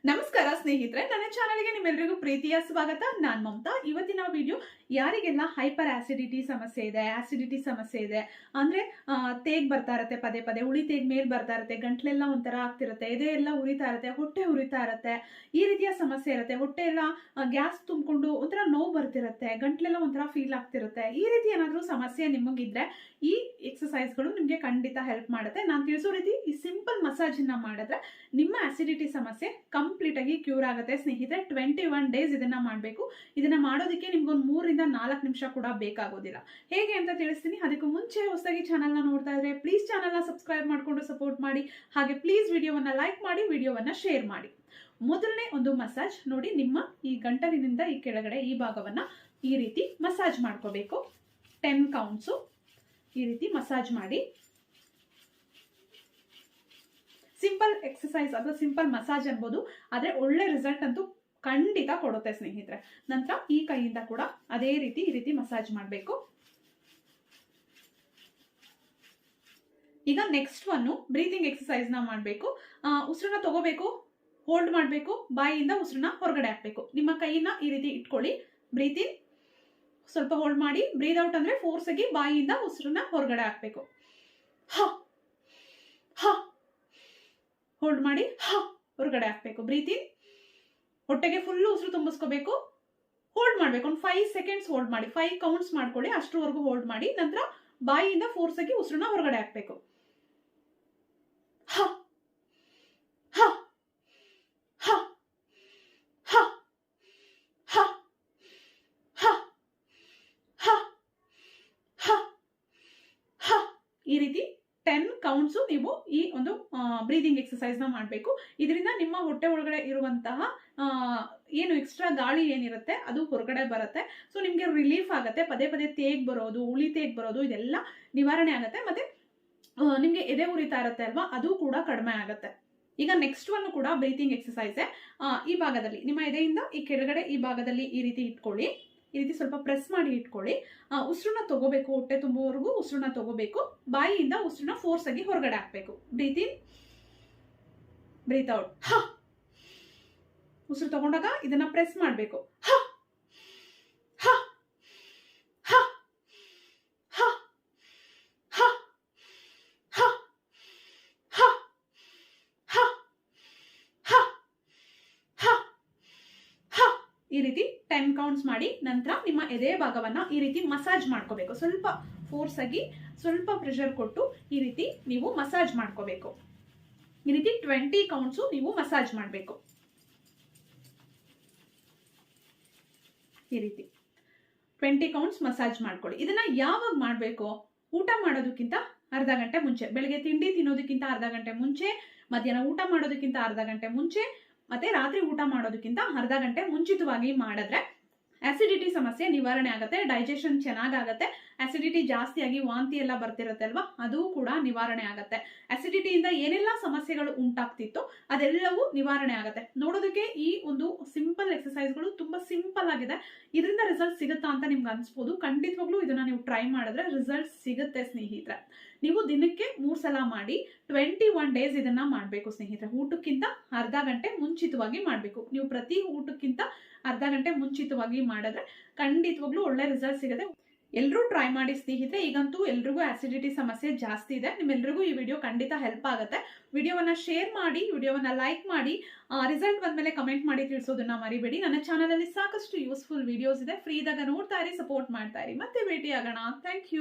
ನಮಸ್ಕಾರ ಸ್ನೇಹಿತರೆ, ನನ್ನ ಚಾನಲ್ಗೆ ನಿಮ್ಮೆಲ್ಲರಿಗೂ ಪ್ರೀತಿಯ ಸ್ವಾಗತ. ನಾನು ಮಮತಾ. ಇವತ್ತಿನ ವಿಡಿಯೋ ಯಾರಿಗೆಲ್ಲ ಹೈಪರ್ ಆಸಿಡಿಟಿ ಸಮಸ್ಯೆ ಇದೆ ಅಂದ್ರೆ ತೇಗ್ ಬರ್ತಾ ಇರುತ್ತೆ, ಪದೇ ಪದೇ ಉಳಿ ತೇಗ್ ಮೇಲ್ ಬರ್ತಾ ಇರುತ್ತೆ, ಗಂಟ್ಲೆಲ್ಲ ಒಂಥರ ಆಗ್ತಿರುತ್ತೆ, ಎದೆ ಎಲ್ಲ ಉರಿತಾ ಇರುತ್ತೆ, ಹೊಟ್ಟೆ ಉರಿತಾ ಇರುತ್ತೆ, ಈ ರೀತಿಯ ಸಮಸ್ಯೆ ಇರುತ್ತೆ. ಹೊಟ್ಟೆ ಎಲ್ಲ ಗ್ಯಾಸ್ ತುಂಬಿಕೊಂಡು ಒಂಥರ ನೋವು ಬರ್ತಿರುತ್ತೆ, ಗಂಟ್ಲೆಲ್ಲ ಒಂಥರ ಫೀಲ್ ಆಗ್ತಿರುತ್ತೆ. ಈ ರೀತಿ ಏನಾದರೂ ಸಮಸ್ಯೆ ನಿಮಗಿದ್ರೆ ಈ ಎಕ್ಸಸೈಸ್ಗಳು ನಿಮಗೆ ಖಂಡಿತ ಹೆಲ್ಪ್ ಮಾಡುತ್ತೆ. ನಾನು ತಿಳಿಸೋ ರೀತಿ ಈ ಸಿಂಪಲ್ ಮಸಾಜ್ ಮಾಡಿದ್ರೆ ನಿಮ್ಮ ಆಸಿಡಿಟಿ ಸಮಸ್ಯೆ ಕಂಪ್ಲೀಟ್ ಆಗಿ ಕ್ಯೂರ್ ಆಗುತ್ತೆ ಸ್ನೇಹಿತರೆ. 21 ಡೇಸ್ ಇದನ್ನ ಮಾಡಬೇಕು. ಇದನ್ನ ಮಾಡೋದಕ್ಕೆ ನಿಮ್ಗೊಂದು 3 ರಿಂದ 4 ನಿಮಿಷ ಕೂಡ ಬೇಕಾಗೋದಿಲ್ಲ. ಹೇಗೆ ಅಂತ ತಿಳಿಸ್ತೀನಿ. ಅದಕ್ಕೂ ಮುಂಚೆ ಹೊಸದಾಗಿ ಚಾನಲ್ನ ನೋಡ್ತಾ ಇದ್ರೆ ಪ್ಲೀಸ್ ಚಾನಲ್ನ ಸಬ್ಸ್ಕ್ರೈಬ್ ಮಾಡ್ಕೊಂಡು ಸಪೋರ್ಟ್ ಮಾಡಿ. ಹಾಗೆ ಪ್ಲೀಸ್ ವಿಡಿಯೋವನ್ನ ಲೈಕ್ ಮಾಡಿ, ವಿಡಿಯೋವನ್ನ ಶೇರ್ ಮಾಡಿ. ಮೊದಲನೇ ಒಂದು ಮಸಾಜ್ ನೋಡಿ, ನಿಮ್ಮ ಈ ಗಂಟಲಿನಿಂದ ಈ ಕೆಳಗಡೆ ಈ ಭಾಗವನ್ನ ಈ ರೀತಿ ಮಸಾಜ್ ಮಾಡ್ಕೋಬೇಕು. 10 ಕೌಂಟ್ಸು ಈ ರೀತಿ ಮಸಾಜ್ ಮಾಡಿ. ಸಿಂಪಲ್ ಎಕ್ಸಸೈಸ್ ಅಥವಾ ಸಿಂಪಲ್ ಮಸಾಜ್ ಅನ್ಬೋದು, ಆದ್ರೆ ಒಳ್ಳೆ ರಿಸಲ್ಟ್ ಅಂತೂ ಖಂಡಿತ ಕೊಡುತ್ತೆ ಸ್ನೇಹಿತರೆ. ನಂತರ ಈ ಕೈಯಿಂದ ಕೂಡ ಅದೇ ರೀತಿ ಈ ರೀತಿ ಮಸಾಜ್ ಮಾಡಬೇಕು. ಈಗ ನೆಕ್ಸ್ಟ್ ಒನ್ ಬ್ರೀತಿಂಗ್ ಎಕ್ಸಸೈಸ್ ನ ಮಾಡಬೇಕು. ಉಸಿರನ್ನ ತಗೋಬೇಕು, ಹೋಲ್ಡ್ ಮಾಡಬೇಕು, ಬಾಯಿಯಿಂದ ಉಸಿರನ್ನ ಹೊರಗಡೆ ಹಾಕ್ಬೇಕು. ನಿಮ್ಮ ಕೈಯನ್ನ ಈ ರೀತಿ ಇಟ್ಕೊಳ್ಳಿ. ಬ್ರೀತ್ ಇನ್, ಸ್ವಲ್ಪ ಹೋಲ್ಡ್ ಮಾಡಿ. ಬ್ರೀತ್ ಔಟ್ ಅಂದ್ರೆ ಫೋರ್ಸ್ ಆಗಿ ಬಾಯಿಯಿಂದ ಉಸಿರನ್ನ ಹೊರಗಡೆ ಹಾಕ್ಬೇಕು. ಹ ಹ ಹೋಲ್ಡ್ ಮಾಡಿ, ಹೊರಗಡೆ ಹಾಕ್ಬೇಕು. ಬ್ರೀತ್ ಇನ್, ಹೊಟ್ಟೆಗೆ ಫುಲ್ ಉಸಿರು ತುಂಬಿಸ್ಕೋಬೇಕು. ಹೋಲ್ಡ್ ಮಾಡ್ಬೇಕು. ಒಂದು 5 ಸೆಕೆಂಡ್ಸ್ ಹೋಲ್ಡ್ ಮಾಡಿ. 5 ಕೌಂಟ್ಸ್ ಮಾಡ್ಕೊಳ್ಳಿ, ಅಷ್ಟರವರೆಗೂ ಹೋಲ್ಡ್ ಮಾಡಿ. ನಂತರ ಬಾಯಿಯಿಂದ ಫೋರ್ಸ್ ಆಗಿ ಉಸಿರನ್ನ ಹೊರಗಡೆ ಹಾಕ್ಬೇಕು. ಹ ಹ ಹ ಹ ಹ ಹ ಹ ಹ ಹ ಈ ರೀತಿ 10 ಕೌಂಟ್ಸ್ ನೀವು ಈ ಒಂದು ಬ್ರೀದಿಂಗ್ ಎಕ್ಸಸೈಸ್ ನ ಮಾಡಬೇಕು. ಇದರಿಂದ ನಿಮ್ಮ ಹೊಟ್ಟೆ ಒಳಗಡೆ ಇರುವಂತಹ ಏನು ಎಕ್ಸ್ಟ್ರಾ ಗಾಳಿ ಏನಿರುತ್ತೆ ಅದು ಹೊರಗಡೆ ಬರುತ್ತೆ. ಸೊ ನಿಮ್ಗೆ ರಿಲೀಫ್ ಆಗುತ್ತೆ. ಪದೇ ಪದೇ ತೇಗ್ ಬರೋದು, ಉಳಿ ತೇಗ್ ಬರೋದು ಇದೆಲ್ಲ ನಿವಾರಣೆ ಆಗುತ್ತೆ. ಮತ್ತೆ ನಿಮ್ಗೆ ಎದೆ ಉರಿತಾ ಇರುತ್ತೆ ಅಲ್ವಾ, ಅದು ಕೂಡ ಕಡಿಮೆ ಆಗುತ್ತೆ. ಈಗ ನೆಕ್ಸ್ಟ್ ಒನ್ ಕೂಡ ಬ್ರೀತಿಂಗ್ ಎಕ್ಸಸೈಸ್. ಈ ಭಾಗದಲ್ಲಿ ನಿಮ್ಮ ಎದೆಯಿಂದ ಈ ಕೆಳಗಡೆ ಈ ಭಾಗದಲ್ಲಿ ಈ ರೀತಿ ಇಟ್ಕೊಳ್ಳಿ. ಈ ರೀತಿ ಸ್ವಲ್ಪ ಪ್ರೆಸ್ ಮಾಡಿ ಇಟ್ಕೊಳ್ಳಿ. ಉಸಿರನ್ನ ತಗೋಬೇಕು, ಹೊಟ್ಟೆ ತುಂಬುವವರೆಗೂ ಉಸಿರನ್ನ ತಗೋಬೇಕು. ಬಾಯಿಯಿಂದ ಉಸಿರನ್ನ ಫೋರ್ಸ್ ಆಗಿ ಹೊರಗಡೆ ಹಾಕ್ಬೇಕು. ಬ್ರೀತ್ ಇನ್, ಬ್ರೀತ್ ಔಟ್. ಹ ಉಸಿರು ತಗೊಂಡಾಗ ಇದನ್ನ ಪ್ರೆಸ್ ಮಾಡಬೇಕು. ಹ ಹ ಹ ಹ ಹ ಹ ಹ ಹ ಹ ಹ ಹ ಈ ರೀತಿ 10 ಕೌಂಟ್ಸ್ ಮಾಡಿ. ನಂತರ ನಿಮ್ಮ ಎದೆ ಭಾಗವನ್ನ ಈ ರೀತಿ ಮಸಾಜ್ ಮಾಡ್ಕೋಬೇಕು. ಸ್ವಲ್ಪ ಫೋರ್ಸ್ ಆಗಿ, ಸ್ವಲ್ಪ ಪ್ರೆಷರ್ ಕೊಟ್ಟು ಈ ರೀತಿ ನೀವು ಮಸಾಜ್ ಮಾಡ್ಕೋಬೇಕು. ಈ ರೀತಿ 20 ಕೌಂಟ್ಸ್ ನೀವು ಮಸಾಜ್ ಮಾಡಬೇಕು. ಈ ರೀತಿ 20 ಕೌಂಟ್ಸ್ ಮಸಾಜ್ ಮಾಡ್ಕೊಳ್ಳಿ. ಇದನ್ನ ಯಾವಾಗ ಮಾಡಬೇಕು? ಊಟ ಮಾಡೋದಕ್ಕಿಂತ ಅರ್ಧ ಗಂಟೆ ಮುಂಚೆ. ಬೆಳಗ್ಗೆ ತಿಂಡಿ ತಿನ್ನೋದಕ್ಕಿಂತ ಅರ್ಧ ಗಂಟೆ ಮುಂಚೆ, ಮಧ್ಯಾಹ್ನ ಊಟ ಮಾಡೋದಕ್ಕಿಂತ ಅರ್ಧ ಗಂಟೆ ಮುಂಚೆ, ಮತ್ತೆ ರಾತ್ರಿ ಊಟ ಮಾಡೋದಕ್ಕಿಂತ ಅರ್ಧ ಗಂಟೆ ಮುಂಚಿತವಾಗಿ ಮಾಡಿದ್ರೆ ಆಸಿಡಿಟಿ ಸಮಸ್ಯೆ ನಿವಾರಣೆ ಆಗುತ್ತೆ. ಡೈಜೆಷನ್ ಚೆನ್ನಾಗಾಗತ್ತೆ. ಆಸಿಡಿಟಿ ಜಾಸ್ತಿಯಾಗಿ ವಾಂತಿ ಎಲ್ಲ ಬರ್ತಿರುತ್ತೆ ಅಲ್ವಾ, ಅದು ಕೂಡ ನಿವಾರಣೆ ಆಗುತ್ತೆ. ಆಸಿಡಿಟಿಯಿಂದ ಏನೆಲ್ಲ ಸಮಸ್ಯೆಗಳು ಉಂಟಾಗ್ತಿತ್ತು ಅದೆಲ್ಲವೂ ನಿವಾರಣೆ ಆಗುತ್ತೆ. ನೋಡೋದಕ್ಕೆ ಈ ಒಂದು ಸಿಂಪಲ್ ಎಕ್ಸಸೈಸ್ಗಳು ತುಂಬಾ ಸಿಂಪಲ್ ಆಗಿದೆ. ಇದರಿಂದ ರಿಸಲ್ಟ್ ಸಿಗುತ್ತಾ ಅಂತ ನಿಮ್ಗೆ ಅನ್ಸ್ಬೋದು. ಖಂಡಿತವಾಗ್ಲೂ ಇದನ್ನ ನೀವು ಟ್ರೈ ಮಾಡಿದ್ರೆ ರಿಸಲ್ಟ್ ಸಿಗುತ್ತೆ ಸ್ನೇಹಿತರೆ. ನೀವು ದಿನಕ್ಕೆ 3 ಸಲ ಮಾಡಿ 21 ಡೇಸ್ ಇದನ್ನ ಮಾಡಬೇಕು ಸ್ನೇಹಿತರೆ. ಊಟಕ್ಕಿಂತ ಅರ್ಧ ಗಂಟೆ ಮುಂಚಿತವಾಗಿ ಮಾಡಬೇಕು. ನೀವು ಪ್ರತಿ ಊಟಕ್ಕಿಂತ ಅರ್ಧ ಗಂಟೆ ಮುಂಚಿತವಾಗಿ ಮಾಡಿದ್ರೆ ಖಂಡಿತವಾಗ್ಲೂ ಒಳ್ಳೆ ರಿಸಲ್ಟ್ ಸಿಗುತ್ತೆ. ಎಲ್ಲರೂ ಟ್ರೈ ಮಾಡಿ ಸ್ನೇಹಿತರೆ. ಈಗಂತೂ ಎಲ್ರಿಗೂ ಆಸಿಡಿಟಿ ಸಮಸ್ಯೆ ಜಾಸ್ತಿ ಇದೆ. ನಿಮ್ಮೆಲ್ರಿಗೂ ಈ ವಿಡಿಯೋ ಖಂಡಿತ ಹೆಲ್ಪ್ ಆಗುತ್ತೆ. ವಿಡಿಯೋವನ್ನ ಶೇರ್ ಮಾಡಿ, ವಿಡಿಯೋವನ್ನ ಲೈಕ್ ಮಾಡಿ, ರಿಸಲ್ಟ್ ಬಂದ್ಮೇಲೆ ಕಮೆಂಟ್ ಮಾಡಿ ತಿಳಿಸೋದನ್ನ ಮರಿಬೇಡಿ. ನನ್ನ ಚಾನಲ್ ಅಲ್ಲಿ ಸಾಕಷ್ಟು ಯೂಸ್ಫುಲ್ ವಿಡಿಯೋಸ್ ಇದೆ. ಫ್ರೀ ಇದ್ದಾಗ ನೋಡ್ತಾ ಇರಿ, ಸಪೋರ್ಟ್ ಮಾಡ್ತಾ ಇರಿ. ಮತ್ತೆ ಭೇಟಿ ಆಗೋಣ. Thank you.